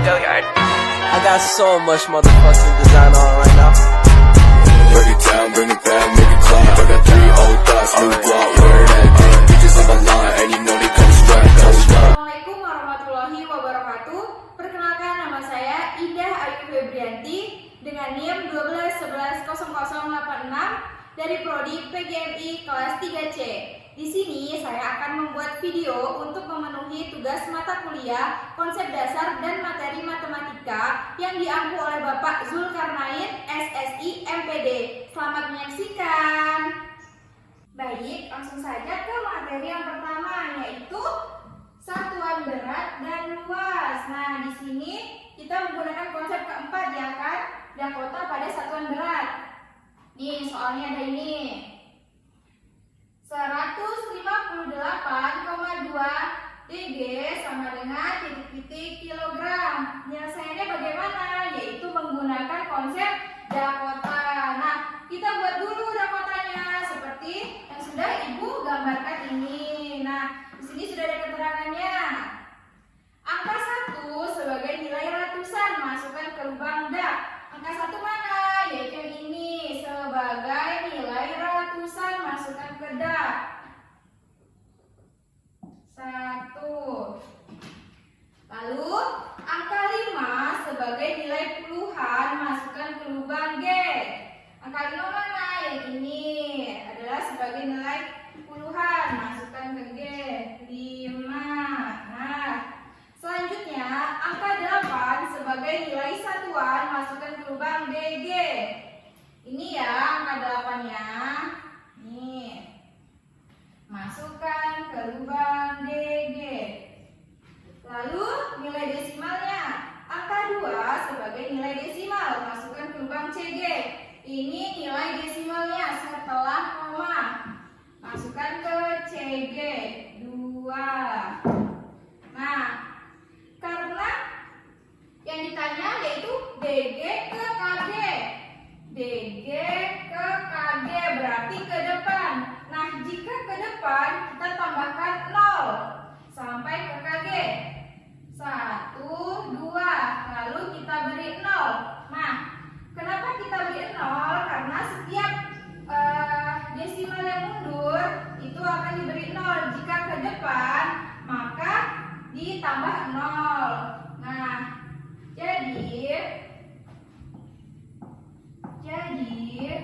Billiard. I got so much motherfucking design on right now. Break it down, bring it back, make it clap. I got 3 old thoughts, new block, where that thing. Bitches on my line, and you know they come strap. Assalamualaikum warahmatullahi wabarakatuh. Perkenalkan, nama saya Indah Ayu Febrianti dengan NIM 12110086 dari Prodi PGMI kelas 3C. Di sini saya akan membuat video untuk memenuhi tugas mata kuliah konsep dasar dan materi matematika yang diampu oleh Bapak Zulkarnain, SSI, MPD. Selamat menyaksikan. Baik, langsung saja ke materi yang pertama, yaitu satuan berat dan luas. Nah, di sini kita menggunakan konsep keempat, ya kan? Dakota pada satuan berat. Nih, soalnya ada ini. 158,2 dg sama dengan titik-titik kilogram. Penyelesaiannya bagaimana? Yaitu menggunakan konsep Dakota. Nah, kita buat dulu Dakotanya seperti yang sudah Ibu gambarkan ini. Nah, di sini sudah ada keterangannya. Angka 1 sebagai nilai ratusan, masukkan ke lubang dak. Angka 1 mana? Yaitu yang ini, sebagai nilai ratusan, masukkan ke dak. 1. Lalu angka 5 sebagai nilai puluhan, masukkan ke lubang G. Angka 5 mana? Yang ini adalah sebagai nilai puluhan, masukkan ke G. 5. Nah, selanjutnya angka 8 sebagai nilai satuan, masukkan ke lubang DG. Ini ya angka 8-nya. Nih. Masukkan ke lubang DG. Lalu nilai desimalnya. Angka 2 sebagai nilai desimal, masukkan ke lubang CG. Ini nilai desimalnya setelah koma. Masukkan ke CG. 2. Nah, karena yang ditanya yaitu DG ke KG. DG ke KG berarti ke depan. Nah, jika ke depan kita tambahkan 0 sampai ke KG. 1, 2, lalu kita beri 0. Nah, kenapa kita beri 0? Karena setiap desimal yang mundur itu akan diberi 0. Jika ke depan maka ditambah 0. Nah, jadi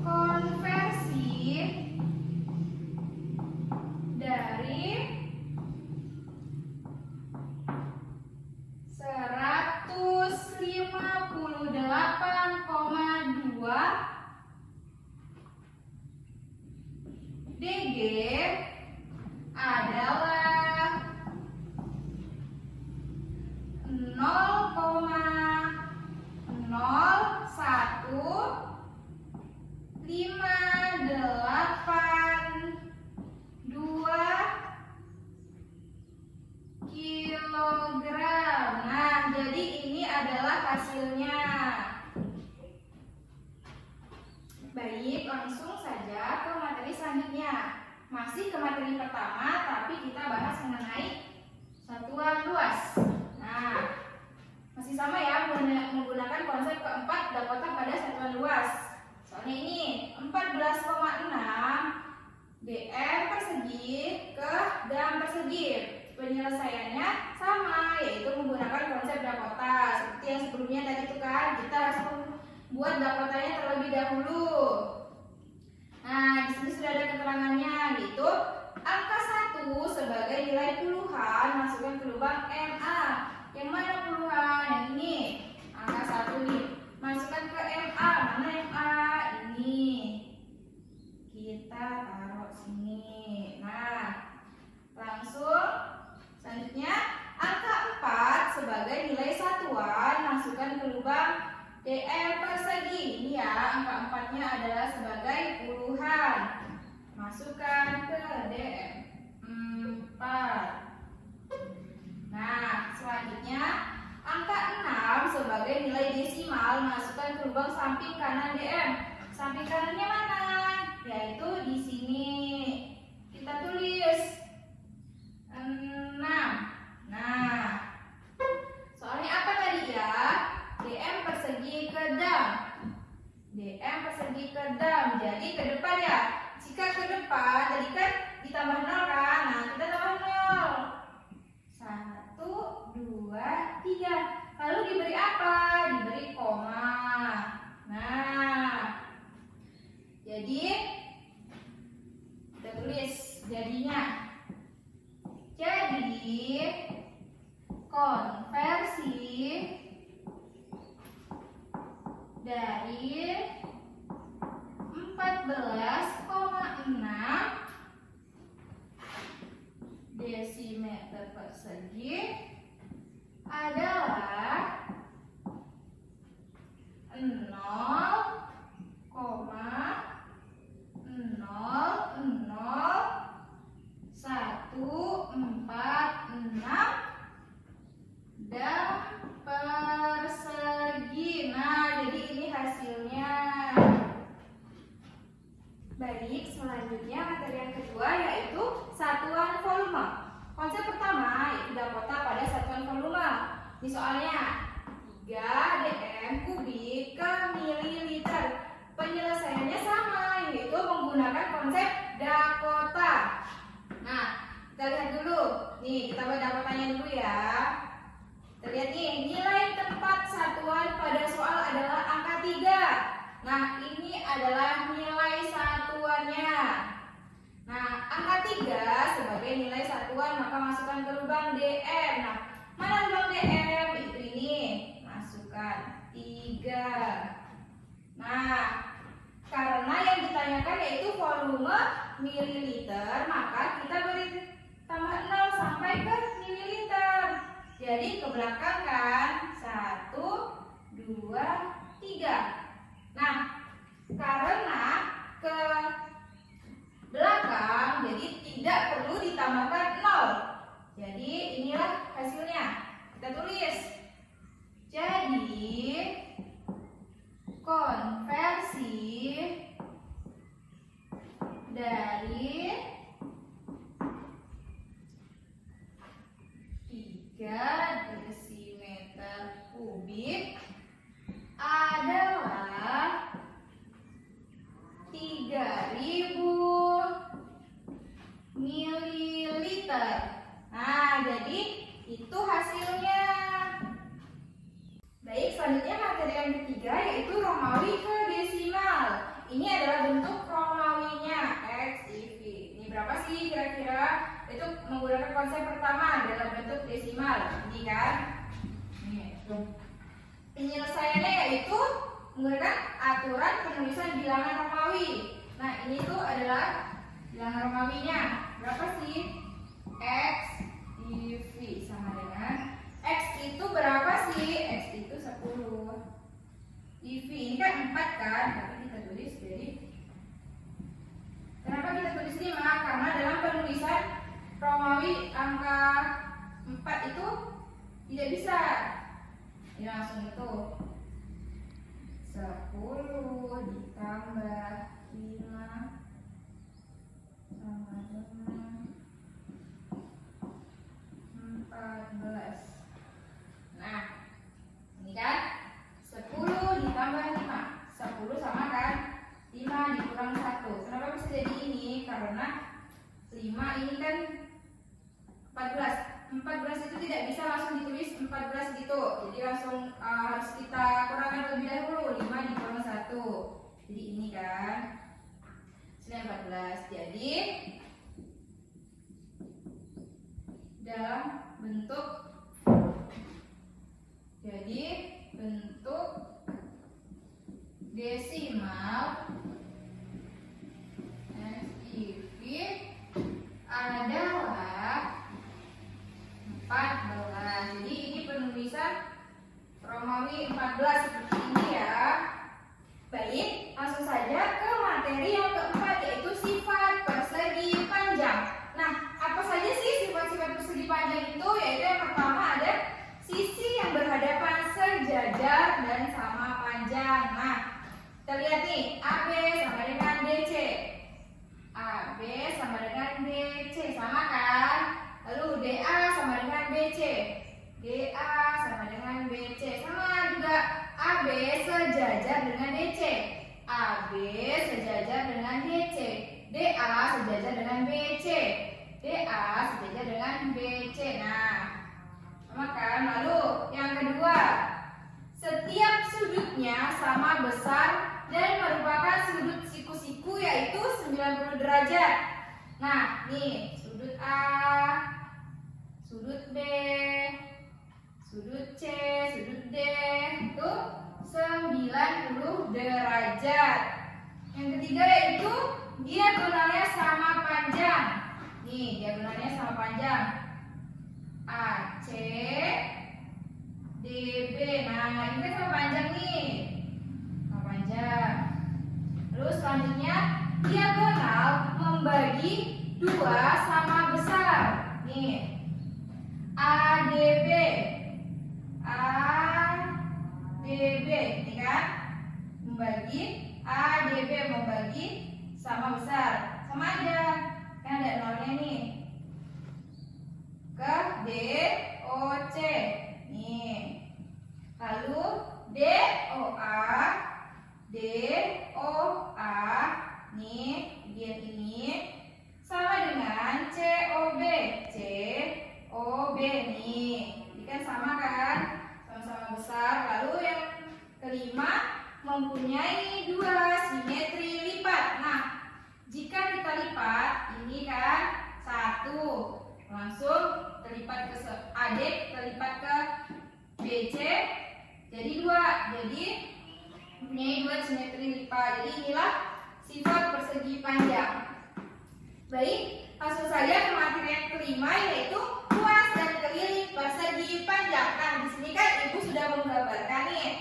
konversi dari 158,2 dg adalah 0,0158 kilogram. Nah, jadi ini adalah hasilnya. Baik, langsung saja ke materi selanjutnya. Masih ke materi pertama, tapi kita bahas mengenai satuan luas. Nah, masih sama ya, menggunakan konsep keempat Dakota pada satuan luas. Soalnya ini 14,6 dm persegi ke dam persegi. Penyelesaiannya sama, yaitu menggunakan konsep Dakota. Seperti yang sebelumnya tadi itu kan, kita harus membuat Dakotanya terlebih dahulu. Nah, di sini sudah ada keterangannya, yaitu angka 1 sebagai nilai puluhan, masukkan ke lubang MA. Yang mana puluhan? Yang ini. Angka 1 nih. Masukkan ke MA. Mana MA? Ini. Kita taruh sini. Nah, langsung selanjutnya angka 4 sebagai nilai satuan, masukkan ke lubang dm persegi. Ini ya, angka 4-nya adalah sebagai puluhan. Masukkan ke dm 4. Nah, selanjutnya angka 6 sebagai nilai desimal, masukkan ke lubang samping kanan dm. Samping kanannya mana? Yaitu di sini. Kita tulis 6. Nah, konversi dari 14,6 desimeter persegi adalah 0,00146 dan persegi. Nah, jadi ini hasilnya. Baik, selanjutnya materi yang kedua yaitu satuan volume. Konsep pertama yaitu dakota pada satuan volume. Ini soalnya 3 dm kubik ke mililiter. Penyelesaiannya sama, yaitu menggunakan konsep dakota. Nah, kita lihat dulu. Nih, kita buat dakotanya dulu ya. Kita lihat nih, nilai tempat satuan pada soal adalah angka 3. Nah, ini adalah nilai satuannya. Nah, angka 3 sebagai nilai satuan, maka masukkan ke lubang dm. Nah, mana lubang dm? Itu ini. Masukkan 3. Nah, karena yang ditanyakan yaitu volume mililiter, maka kita beri tambah 0 sampai ke mililiter. Jadi ke belakang kan 1, 2, 3. Nah, karena ke belakang jadi tidak perlu ditambahkan 0. Jadi inilah hasilnya. Kita tulis. Jadi konversi dari 3 desimeter kubik adalah 3000 mililiter. Nah, jadi itu hasilnya. Baik, selanjutnya materi yang ketiga yaitu Romawi ke desimal. Ini adalah bentuk Romawinya X, Y, V. Ini berapa sih kira-kira? Itu menggunakan konsep pertama dalam bentuk desimal. Ini kan? Ini. Penyelesaiannya yaitu menggunakan aturan penulisan bilangan Romawi. Nah, ini tuh adalah bilangan Romawinya. Berapa sih? X, Y, V sama dengan X itu berapa sih? X itu 10. IV ini kan 4 kan? Tapi kita tulis jadi. Kenapa kita tulis 5? Karena dalam penulisan Romawi angka 4 itu tidak bisa. Ya langsung itu 10 ditambah 5 sama dengan 14. Nah, ini kan 10 ditambah 5. 10 sama kan 5 dikurang 1. Kenapa bisa jadi ini? Karena 5 ini kan 14. 14 itu tidak bisa langsung ditulis 14 gitu. Jadi langsung harus kita kurangkan lebih dahulu. 5 dikurang 1. Jadi ini kan 14. Jadi dalam bentuk desimal SIV adalah 14. Jadi ini penulisan Romawi 14 seperti ini ya. Baik, langsung saja ke materi yang keempat yaitu sifat persegi panjang. Nah, apa saja sih sifat-sifat persegi panjang itu? Yaitu yang pertama ada sisi yang berhadapan sejajar dan sama panjang. Nah, kita lihat nih, AB sama dengan DC. AB sama dengan DC, sama kan? Lalu DA sama dengan BC. DA sama dengan BC. Sama juga AB sejajar dengan DC. AB sejajar dengan DC. DA sejajar dengan BC. DA sejajar dengan BC. Nah, sama kan? Lalu yang kedua, setiap sudutnya sama besar dan merupakan sudut siku-siku yaitu 90 derajat. Nah, nih sudut A, sudut sudut C, sudut D itu 90 derajat. Yang ketiga yaitu diagonalnya sama panjang. Nih, diagonalnya sama panjang. AC DB. Nah, ini kan sama panjang nih. Sama panjang. Lalu selanjutnya diagonal membagi 2 sama besar. Nih. ADB. ADB, ini kan? Membagi ADB membagi sama besar. Sama aja. Kan ada nolnya nih. Ke DOC. Nih. Lalu DOA nih bagian ini sama dengan COB. COB nih. Ini kan sama kan? Sama-sama besar. Lalu yang kelima mempunyai 2 simetri lipat. Nah, jika kita lipat ini kan 1 langsung terlipat ke AD, terlipat ke BC jadi 2. Jadi mempunyai 2 simetri lipat. Jadi inilah sifat persegi panjang. Baik, langsung saja ke materi yang kelima yaitu luas dan keliling persegi panjang. Nah, di sini kan Ibu sudah menggambarkan nih.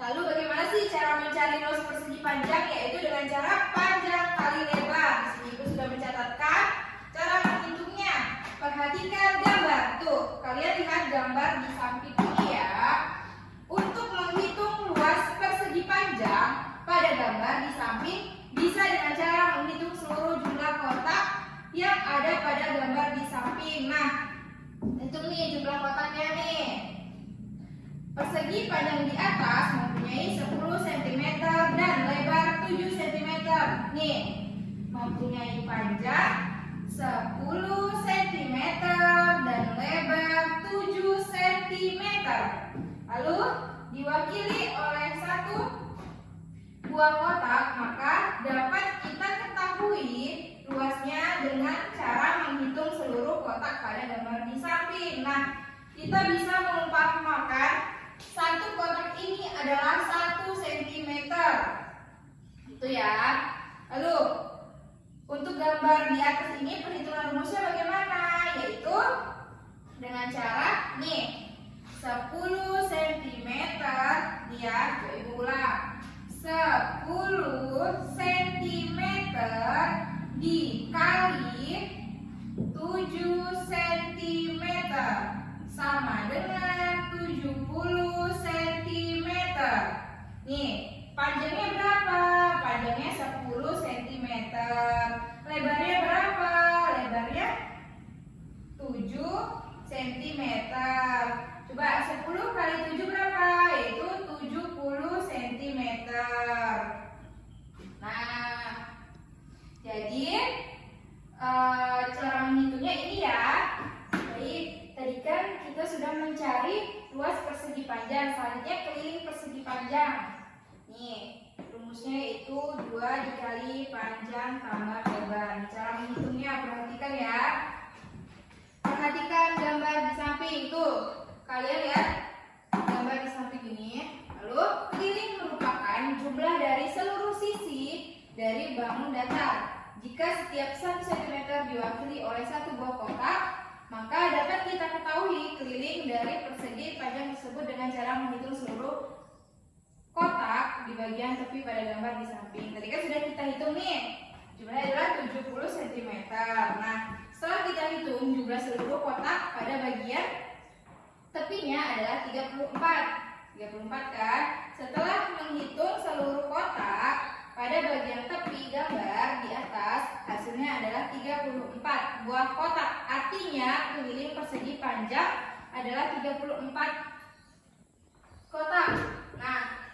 Lalu bagaimana sih cara mencari luas persegi panjang? Yaitu dengan cara panjang kali lebar. Di sini Ibu sudah mencatatkan cara menghitungnya. Perhatikan gambar. Tuh, kalian lihat gambar di samping ini ya. Untuk menghitung luas persegi panjang pada gambar di samping bisa dengan cara menghitung seluruh jumlah kotak yang ada pada gambar di samping. Nah, hitung nih jumlah kotaknya nih. Persegi panjang di atas mempunyai 10 cm dan lebar 7 cm. Nih, mempunyai panjang 10 cm dan lebar 7 cm. Lalu diwakili oleh 1 buah kotak, maka dapat kita ketahui luasnya dengan cara menghitung seluruh kotak pada gambar di samping. Nah, kita bisa mengumpamakan 1 kotak ini adalah 1 cm. Itu ya. Lalu untuk gambar di atas ini perhitungan rumusnya bagaimana? Yaitu dengan cara nih 10 cm ya, coba Ibu ulang. 10 cm dikali 7 cm sama dengan 70 cm. Nih, panjangnya berapa? Panjangnya 10 cm. Lebarnya berapa? Lebarnya 7 cm. Coba 10 kali 7 berapa? Yaitu 70 cm. Nah, jadi cara menghitungnya ini ya. Baik, tadi kan kita sudah mencari luas persegi panjang. Selanjutnya keliling persegi panjang. Nih, rumusnya itu 2 dikali panjang tambah lebar. Cara menghitungnya perhatikan ya. Perhatikan gambar di samping tuh. Kalian lihat gambar di samping ini. Lalu keliling merupakan jumlah dari seluruh sisi dari bangun datar. Jika setiap 1 cm diwakili oleh 1 buah kotak, maka dapat kita ketahui keliling dari persegi panjang tersebut dengan cara menghitung seluruh kotak di bagian tepi pada gambar di samping. Tadi kan sudah kita hitung nih. Jumlahnya adalah 70 cm. Nah, setelah kita hitung jumlah seluruh kotak pada bagian tepinya adalah 34 kan. Setelah menghitung seluruh kotak pada bagian tepi gambar di atas, hasilnya adalah 34 buah kotak. Artinya keliling persegi panjang adalah 34 kotak. Nah,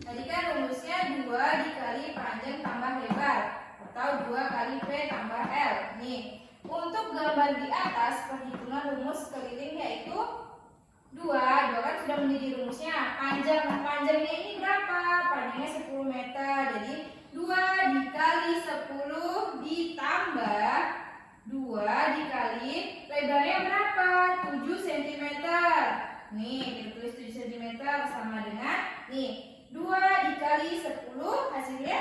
tadi kan rumusnya 2 dikali panjang tambah lebar atau 2 kali P tambah L. Nih, untuk gambar di atas perhitungan rumus keliling yaitu 2 kan sudah menjadi rumusnya. Panjangnya ini berapa? Panjangnya 10 meter. Jadi 2 dikali 10 ditambah 2 dikali lebarnya berapa? 7 7 cm. Nih, kita tulis 7 cm sama dengan nih 2 dikali 10 hasilnya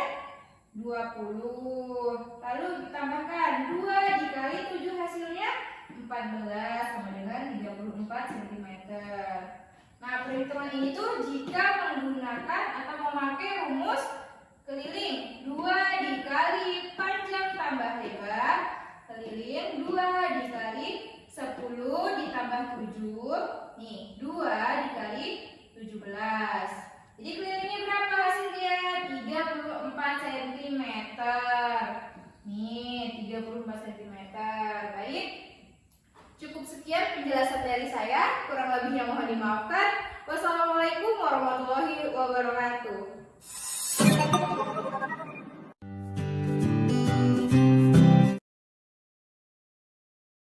20. Lalu ditambahkan 2 dikali 7 hasilnya 14 sama dengan 34 cm. Nah, perhitungan ini tuh jika menggunakan atau memakai rumus keliling 2 dikali panjang tambah lebar keliling 2 dikali 10 ditambah 7. Nih, 2 dikali 17. Jadi kelilingnya berapa hasilnya? 34 cm. Nih, 34 cm. Baik. Cukup sekian penjelasan dari saya. Kurang lebihnya mohon dimaafkan. Wassalamualaikum warahmatullahi wabarakatuh.